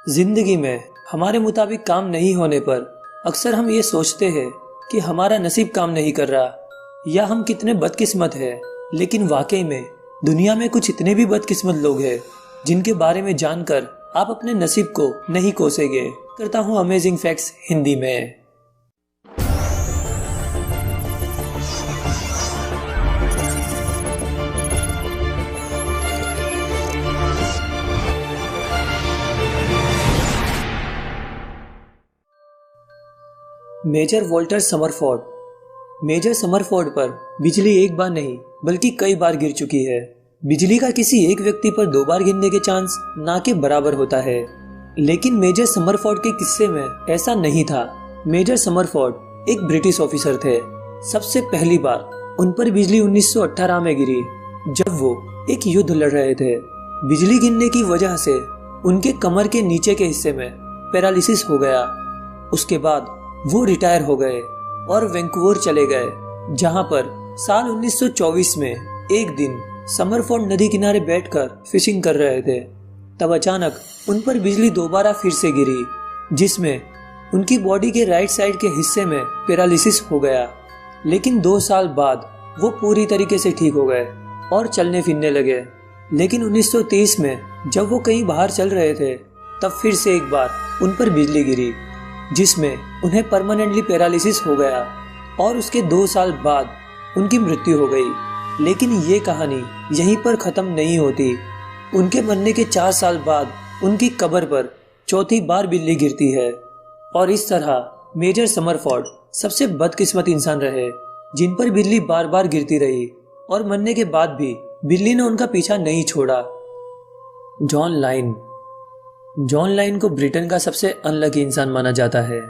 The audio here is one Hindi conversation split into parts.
जिंदगी में हमारे मुताबिक काम नहीं होने पर अक्सर हम ये सोचते हैं कि हमारा नसीब काम नहीं कर रहा या हम कितने बदकिस्मत हैं। लेकिन वाकई में दुनिया में कुछ इतने भी बदकिस्मत लोग हैं जिनके बारे में जानकर आप अपने नसीब को नहीं कोसेंगे। करता हूँ अमेजिंग फैक्ट्स हिंदी में। Major Walter Summerford. Major Summerford पर बिजली एक बार नहीं बल्कि कई बार गिर चुकी है। बिजली का किसी एक व्यक्ति पर 2 बार गिरने के चांस ना के बराबर होता है, लेकिन मेजर समरफोर्ड के किस्से में ऐसा नहीं था। मेजर समरफोर्ड एक ब्रिटिश ऑफिसर थे। सबसे पहली बार उन पर बिजली 1918 में गिरी जब वो एक युद्ध लड़ रहे थे। बिजली गिरने की वजह से उनके कमर के नीचे के हिस्से में पैरालिसिस हो गया। उसके बाद वो रिटायर हो गए और वैंकूवर चले गए, जहां पर साल 1924 में एक दिन समरफोर्ड नदी किनारे बैठकर फिशिंग कर रहे थे। तब अचानक उन पर बिजली दोबारा फिर से गिरी, जिसमें उनकी बॉडी के राइट साइड के हिस्से में पैरालिसिस हो गया। लेकिन 2 साल बाद वो पूरी तरीके से ठीक हो गए और चलने फिरने लगे। लेकिन 1930 में जब वो कहीं बाहर चल रहे थे तब फिर से एक बार उन पर बिजली गिरी, जिसमें उन्हें परमानेंटली पैरालिसिस हो गया और उसके 2 साल बाद उनकी मृत्यु हो गई। लेकिन ये कहानी यहीं पर ख़त्म नहीं होती। उनके मरने के 4 साल बाद उनकी कब्र पर चौथी बार बिजली गिरती है और इस तरह मेजर समरफोर्ड सबसे बदकिस्मत इंसान रहे जिन पर बिजली बार बार गिरती रही और मरने के बाद भी बिजली ने उनका पीछा नहीं छोड़ा। जॉन लाइन को ब्रिटेन का सबसे अनलकी इंसान माना जाता है।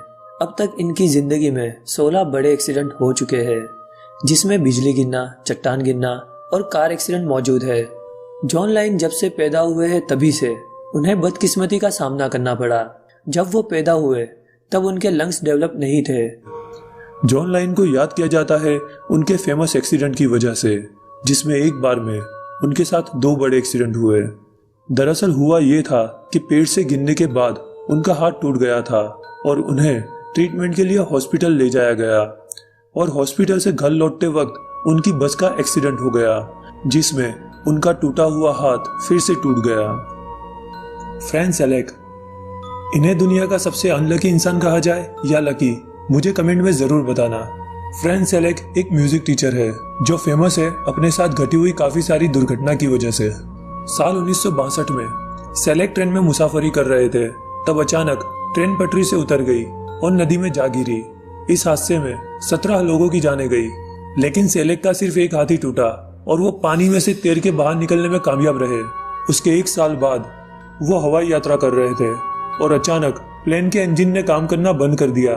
अब तक इनकी जिंदगी में 16 बड़े एक्सीडेंट हो चुके हैं, जिसमें बिजली गिरना, चट्टान गिरना और कार एक्सीडेंट मौजूद है। जॉन लाइन जब से पैदा हुए हैं तभी से उन्हें बदकिस्मती का सामना करना पड़ा। जब वो पैदा हुए तब उनके लंग्स डेवलप नहीं थे। जॉन लाइन को याद किया जाता है उनके फेमस एक्सीडेंट की वजह से, जिसमें एक बार में उनके साथ 2 बड़े एक्सीडेंट हुए। दरअसल हुआ ये था कि पेड़ से गिरने के बाद उनका हाथ टूट गया था और उन्हें ट्रीटमेंट के लिए हॉस्पिटल ले जाया गया और हॉस्पिटल से घर लौटते वक्त उनकी बस का एक्सीडेंट हो गया, जिसमें उनका टूटा हुआ हाथ फिर से टूट गया। Frank select. इन्हें दुनिया का सबसे अनलकी इंसान कहा जाए या लकी, मुझे कमेंट में जरूर बताना। फ्रैंक सेलेक एक म्यूजिक टीचर है जो फेमस है अपने साथ घटी हुई काफी सारी दुर्घटना की वजह से। साल 1962 में सेलेक ट्रेन में मुसाफरी कर रहे थे, तब अचानक ट्रेन पटरी से उतर गई और नदी में जा गिरी। इस हादसे में 17 लोगों की जानें गई, लेकिन सेलेक का सिर्फ एक हाथ ही टूटा और वो पानी में से तैर के बाहर निकलने में कामयाब रहे। उसके 1 साल बाद वो हवाई यात्रा कर रहे थे और अचानक प्लेन के इंजन ने काम करना बंद कर दिया।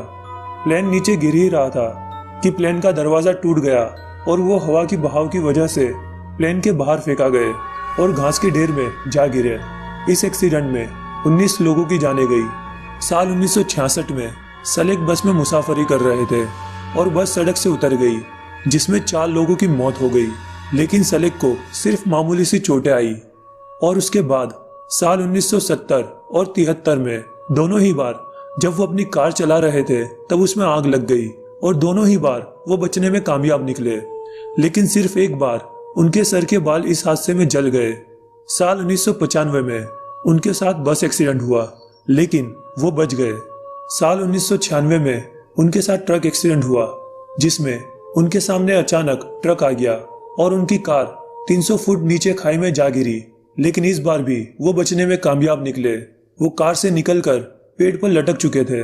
प्लेन नीचे गिर ही रहा था कि प्लेन का दरवाजा टूट गया और वो हवा की बहाव की वजह से प्लेन के बाहर फेंका गए और घास के ढेर में जा गिरे। इस एक्सीडेंट में 19 लोगों की जानें गई। साल 1966 में सेलेक बस में मुसाफरी कर रहे थे और बस सड़क से उतर गई, जिसमें 4 लोगों की मौत हो गई। लेकिन सेलेक को सिर्फ मामूली सी चोटें आई। और उसके बाद साल 1970 और 73 में दोनों ही बार जब वो अपनी कार चला रहे थे तब उसमें आग लग गई और दोनों ही बार वो बचने में कामयाब निकले। लेकिन सिर्फ एक बार उनके सर के बाल इस हादसे में जल गए। साल 1995 में उनके साथ बस एक्सीडेंट हुआ, लेकिन वो बच गए। साल 1996 में उनके साथ ट्रक एक्सीडेंट हुआ, जिसमें उनके सामने अचानक ट्रक आ गया और उनकी कार 300 फुट नीचे खाई में जा गिरी। लेकिन इस बार भी वो बचने में कामयाब निकले। वो कार से निकलकर पेड़ पर लटक चुके थे।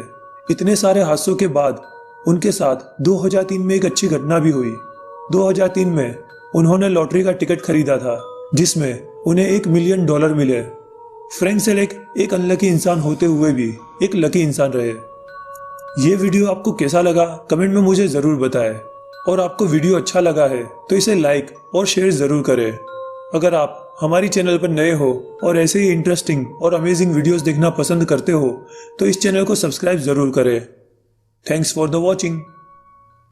इतने सारे हादसों के बाद उनके साथ 2003 में एक अच्छी घटना भी हुई। 2003 में उन्होंने लॉटरी का टिकट खरीदा था, जिसमें उन्हें $1 मिलियन मिले। फ्रैंक सेलेक एक अनलकी इंसान होते हुए भी एक लकी इंसान रहे। ये वीडियो आपको कैसा लगा कमेंट में मुझे जरूर बताएं और आपको वीडियो अच्छा लगा है तो इसे लाइक और शेयर जरूर करें। अगर आप हमारी चैनल पर नए हो और ऐसे ही इंटरेस्टिंग और अमेजिंग वीडियोस देखना पसंद करते हो तो इस चैनल को सब्सक्राइब जरूर करें। Thanks for the watching.